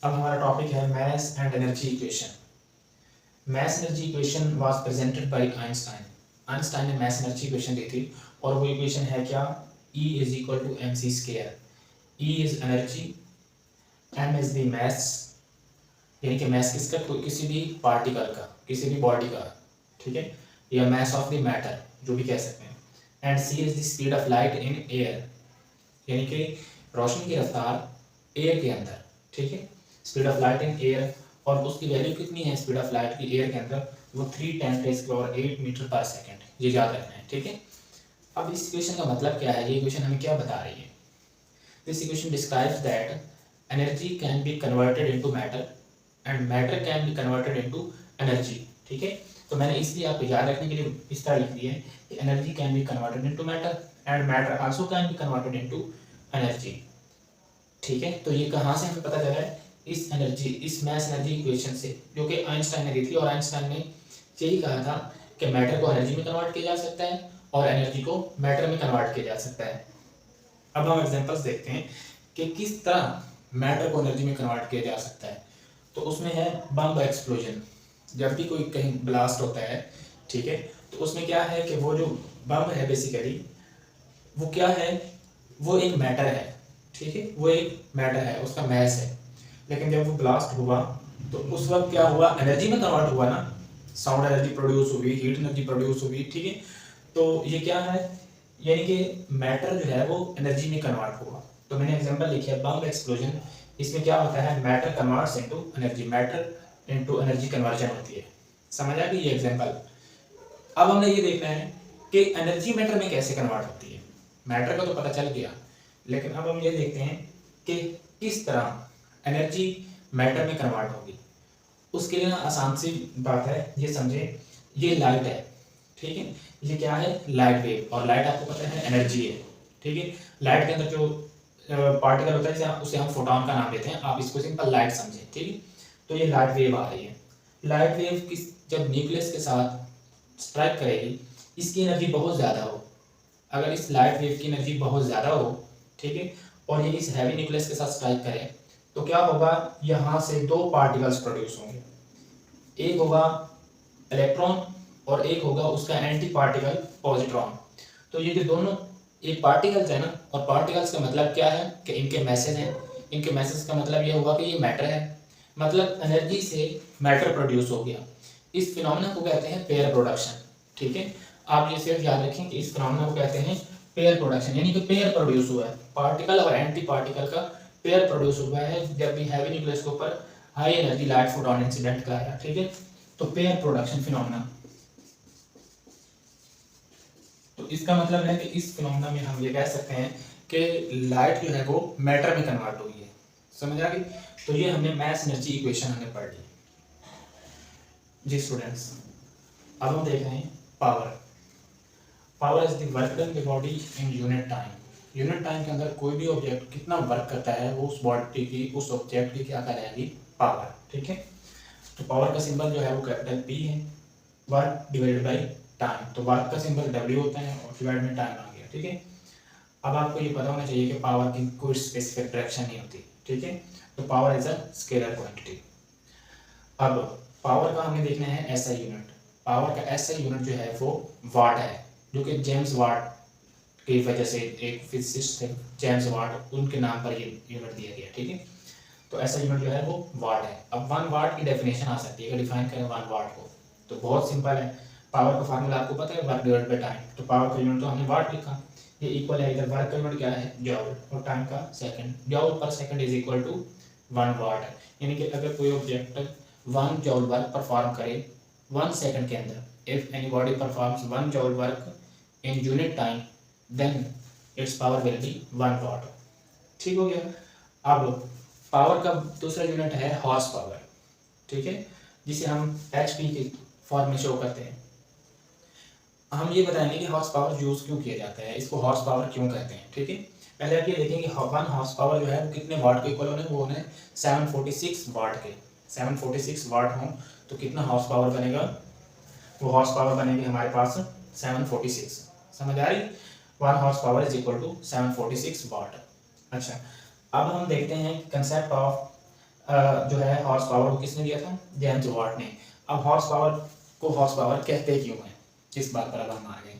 अब हमारा टॉपिक है mass and energy equation. Mass energy equation was presented by Einstein. Einstein ने mass energy equation दी थी और वो इक्वेशन है क्या, E is equal to M C square. E is energy, M is the mass, यानी कि मास किसका, किसी भी पार्टिकल का, किसी भी बॉडी का, ठीक है, या मास ऑफ द मैटर, जो भी कह सकते हैं। And C is the speed of light in air, यानी कि रोशनी की रफ्तार एयर के अंदर, ठीक है, speed of light in air. और उसकी वैल्यू कितनी है स्पीड ऑफ लाइट की एयर के अंदर, वो 3×10⁸ मीटर पर सेकेंड, ये याद रखना है, ठीक है। अब इस इक्वेशन का मतलब क्या है, ये इक्वेशन हमें क्या बता रही है। This equation describes that energy can be converted into matter and matter can be converted into energy, ठीक है। तो मैंने इसलिए आपको याद रखने के लिए इस तरह लिख दिया है कि energy can be converted into matter and matter also can be converted into energy, ठीक है। तो ये कहाँ से हमें पता चला है, इस एनर्जी, इस मास एनर्जी इक्वेशन से, जो कि आइंस्टाइन ने दी थी। और आइंस्टाइन ने यही कहा था कि मैटर को एनर्जी में कन्वर्ट किया जा सकता है और एनर्जी को मैटर में कन्वर्ट किया जा सकता है। अब हम एग्जांपल्स देखते हैं कि किस तरह मैटर को एनर्जी में कन्वर्ट किया जा सकता है। तो उसमें है बम एक्सप्लोजन। जब भी कोई कहीं ब्लास्ट होता है, ठीक है, तो उसमें क्या है कि वो जो बम है बेसिकली वो क्या है, वो एक मैटर है, ठीक है, वो एक मैटर है, उसका मैस है। लेकिन जब वो ब्लास्ट हुआ तो उस वक्त क्या हुआ, एनर्जी में कन्वर्ट हुआ ना, साउंड एनर्जी प्रोड्यूस हुई, हीट एनर्जी प्रोड्यूस हुई, ठीक है। तो ये क्या है, यानी कि मैटर जो है वो एनर्जी में कन्वर्ट हुआ। तो मैंने एग्जांपल लिखा है बम एक्सप्लोजन। इसमें क्या होता है, matter converts into energy, matter into energy conversion होती है। समझ आ गई ये एग्जांपल। अब हमने ये देखना है कि एनर्जी मैटर में कैसे कन्वर्ट होती है। मैटर का तो पता चल गया, लेकिन अब हम ये देखते हैं कि किस तरह एनर्जी मैटर में कन्वर्ट होगी। उसके लिए ना आसान सी बात है, ये समझे, ये लाइट है, ठीक है, ये क्या है, लाइट वेव। और लाइट आपको पता है एनर्जी है, ठीक है। लाइट के अंदर जो पार्टिकल होता है उसे हम फोटॉन का नाम देते हैं, आप इसको सिंपल लाइट समझें, ठीक है। तो ये लाइट वेव आ रही है। लाइट वेव किस, जब न्यूक्लियस के साथ स्ट्राइक करेगी, इसकी एनर्जी बहुत ज़्यादा हो, अगर इस लाइट वेव की एनर्जी बहुत ज़्यादा हो, ठीक है, और ये इस हैवी न्यूक्लियस के साथ स्ट्राइक करे, तो क्या होगा, यहाँ से दो पार्टिकल्स प्रोड्यूस होंगे। एक होगा इलेक्ट्रॉन और एक होगा उसका एंटी पार्टिकल पॉजिट्रॉन। तो ये जो दोनों एक पार्टिकल्स है ना, और पार्टिकल्स का मतलब क्या है कि इनके मैसेज हैं। इनके मैसेज का मतलब ये हुआ कि ये मैटर है, मतलब एनर्जी से मैटर प्रोड्यूस हो गया। इस फिनोमेना को कहते हैं पेयर प्रोडक्शन, ठीक है। आप ये सिर्फ याद रखें कि इस फिनोमेना को कहते हैं पेयर प्रोडक्शन, यानी कि पेयर प्रोड्यूस हुआ है, पार्टिकल और एंटी पार्टिकल का पेयर प्रोड्यूस हुआ है जब भी हैवी न्यूक्लियस के ऊपर high energy light photon incident कराया, ठीक है। तो पेयर प्रोडक्शन फिनोमेना, तो इसका मतलब है कि इस फिनोमेना में हम ये कह सकते हैं कि लाइट जो है वो मैटर में कन्वर्ट हुई है। समझ आ गई। तो ये हमने मास एनर्जी इक्वेशन हमने पढ़ ली जी स्टूडेंट्स। अब हम देख रहे हैं power. Power is the work done by body in unit time. Unit time के अंदर कोई भी ऑब्जेक्ट कितना वर्क करता है वो उस बॉडी की, उस ऑब्जेक्ट की क्या कहलाएगी, पावर, ठीक है। तो पावर का सिंबल जो है वो कैपिटल P है, वर्क डिवाइडेड बाई टाइम। तो वर्क का सिंबल W होता है और डिवाइड में टाइम आ गया, ठीक है। अब आपको ये पता होना चाहिए कि पावर की कोई स्पेसिफिक डायरेक्शन नहीं होती, ठीक है। तो power is a scalar quantity. अब पावर का हमें देखना है SI यूनिट। पावर का SI यूनिट जो है वो वाट है, जो कि जेम्स वाट की वजह से एक फिजिसिस्ट थे जेम्स वाट, उनके नाम पर ये यूनिट दिया गया, ठीक है। तो SI यूनिट जो है वो वाट है। अब 1 वाट की डेफिनेशन आ सकती है, अगर डिफाइन करें 1 वाट को तो बहुत सिंपल है। पावर का फार्मूला आपको पता है, वर्क डिवाइडेड बाय टाइम। तो पावर का यूनिट तो हमने वाट लिखा, ये इक्वल है, इधर वर्क का यूनिट क्या है, जॉल, और टाइम का सेकंड, जॉल पर सेकंड इज इक्वल टू 1 वाट। यानी कि अगर कोई ऑब्जेक्ट 1 जॉल वर्क परफॉर्म करे 1 सेकंड के अंदर, if any body performs 1 joule work in unit time then its power will be 1 watt. ठीक हो गया। अब पावर का दूसरा यूनिट है हॉर्स पावर, ठीक है, जिसे हम HP के फॉर्म में शो करते हैं। हम ये बताएंगे कि हॉर्स पावर यूज क्यों किया जाता है, इसको हॉर्स पावर क्यों कहते हैं, ठीक है। पहले आप ये देखेंगे 1 हॉर्स पावर जो है वो कितने वाट के इक्वल होने, वो होने 746 वाट के। 746 वाट हों तो कितना हॉर्स पावर बनेगा, वो हॉर्स पावर बनेगी हमारे पास 746। समझ आ रही, 1 horsepower is equal to 746 watt. अच्छा, अब हम देखते हैं कंसेप्ट ऑफ जो है हॉर्स पावर वो किसने दिया था, जेम्स वाट ने। अब हॉर्स पावर को हॉर्स पावर कहते क्यों हैं, इस बात पर अब हम आ गए।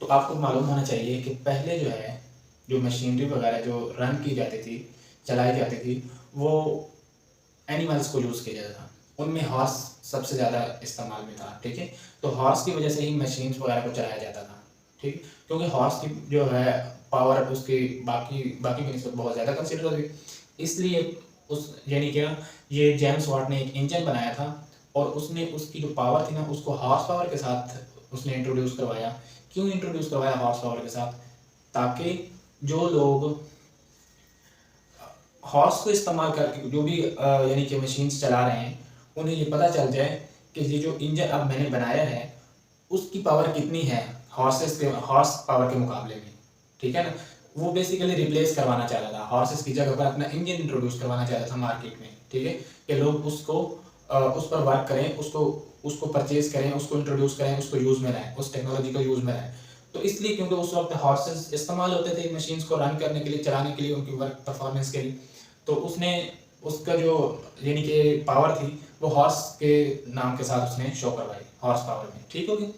तो आपको मालूम होना चाहिए कि पहले जो है जो मशीनरी वगैरह जो रन की जाती थी, चलाई जाती थी, वो एनिमल्स को यूज़ किया जाता था, उनमें हॉर्स सबसे ज़्यादा इस्तेमाल में था। ठीक है, तो हॉर्स की वजह से ही मशीन्स वगैरह को चलाया जाता था। ठीक, क्योंकि हॉर्स की जो है पावर उसकी बाकी बाकी की निस्बत बहुत ज़्यादा कंसिडर होती, इसलिए उस यानी क्या ये जेम्स वाट ने एक इंजन बनाया था और उसने उसकी जो पावर थी ना उसको हॉर्स पावर के साथ उसने इंट्रोड्यूस करवाया। क्यों इंट्रोड्यूस करवाया हॉर्स पावर के साथ, ताकि जो लोग हॉर्स को इस्तेमाल करके जो भी यानी कि मशीन्स चला रहे हैं, उन्हें ये पता चल जाए कि ये जो इंजन अब मैंने बनाया है उसकी पावर कितनी है हॉर्स पावर के मुकाबले में। ठीक है ना, वो बेसिकली रिप्लेस करवाना चाह रहा था, हॉर्सेस की जगह पर अपना इंजन इंट्रोड्यूस करवाना चाह रहा था मार्केट में। ठीक है, कि लोग उसको उस पर वर्क करें, उसको उसको परचेज करें, उसको इंट्रोड्यूस करें, उसको यूज़ में लाएं, उस टेक्नोलॉजी को यूज़ में लाएं। तो इसलिए क्योंकि उस वक्त हॉर्सेस इस्तेमाल होते थे मशीन्स को रन करने के लिए, चलाने के लिए, उनकी वर्क परफॉर्मेंस के लिए, तो उसने उसका जो यानी कि पावर थी वो हॉर्स के नाम के साथ उसने शो करवाई, हॉर्स पावर में। ठीक हो गया।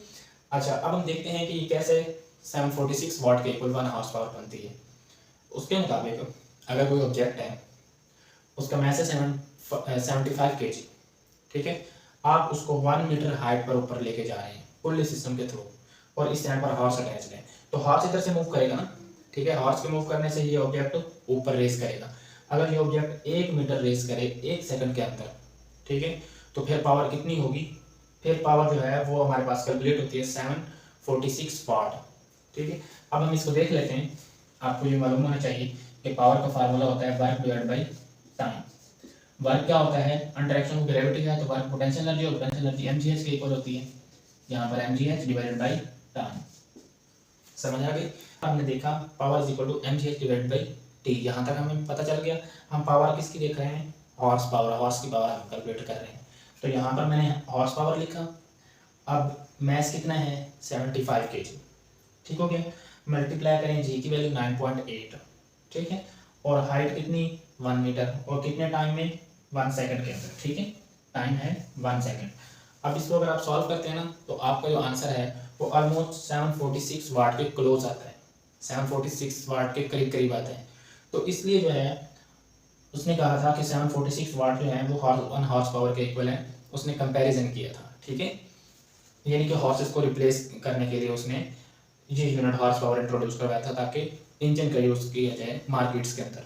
अच्छा, अब हम देखते हैं कि कैसे 746 वाट के इक्वल 1 हॉर्स पावर बनती है। उसके मुताबिक अगर कोई ऑब्जेक्ट है, उसका मैस है 75 kg। ठीक है, आप उसको 1 मीटर हाइट पर ऊपर लेके जा रहे हैं पुल्ली सिस्टम के थ्रू, और इस स्टैंड पर हॉर्स अटैच है, तो हॉर्स इधर से मूव करेगा ना। ठीक है, हॉर्स के मूव करने से ये ऑब्जेक्ट ऊपर रेस करेगा। अगर ये ऑब्जेक्ट 1 मीटर रेस करे 1 सेकंड के अंदर, ठीक है, तो फिर पावर कितनी होगी, फिर पावर जो है वो हमारे पास कैलकुलेट होती है 746 वाट। ठीक है, अब हम इसको देख लेते हैं। आपको ये मालूम होना चाहिए कि पावर का फार्मूला होता है work divide by time. Work क्या होता है, अंडर ऑफ ग्रेविटी है तो वर्क पोटेंशियल एनर्जी, और पोटेंशियल एनर्जी mgh के इक्वल होती है, यहाँ पर mgh डिवाइडेड बाई टाइम। समझ आ गई। हमने देखा power is equal to mgh divided by T, यहाँ तक हमें पता चल गया। हम पावर किसकी देख रहे हैं, हॉर्स पावर, हॉर्स की पावर हम कैलकुलेट कर रहे हैं। तो यहाँ पर मैंने हॉर्स पावर लिखा। अब मैस कितना है 75 kg। ठीक हो गया, मल्टीप्लाई करें जी की वैल्यू 9.8। ठीक है, और हाइट कितनी 1 मीटर, और कितने टाइम में 1 सेकंड के अंदर। ठीक है, टाइम है 1 सेकंड। अब इसको अगर आप सॉल्व करते हैं ना तो आपका जो आंसर है वो ऑलमोस्ट 746 वाट के क्लोज आता है, 746 वाट के करीब करीब आता है। तो इसलिए जो है उसने कहा था कि 746 वाट जो है वो 1 हॉर्स पावर के इक्वल है, उसने कंपैरिजन किया था। ठीक है, यानी कि हॉर्सेस को रिप्लेस करने के लिए उसने ये यूनिट हॉर्स पावर इंट्रोड्यूस करवाया था ताकि इंजन का यूज़ किया जाए मार्केट्स के अंदर।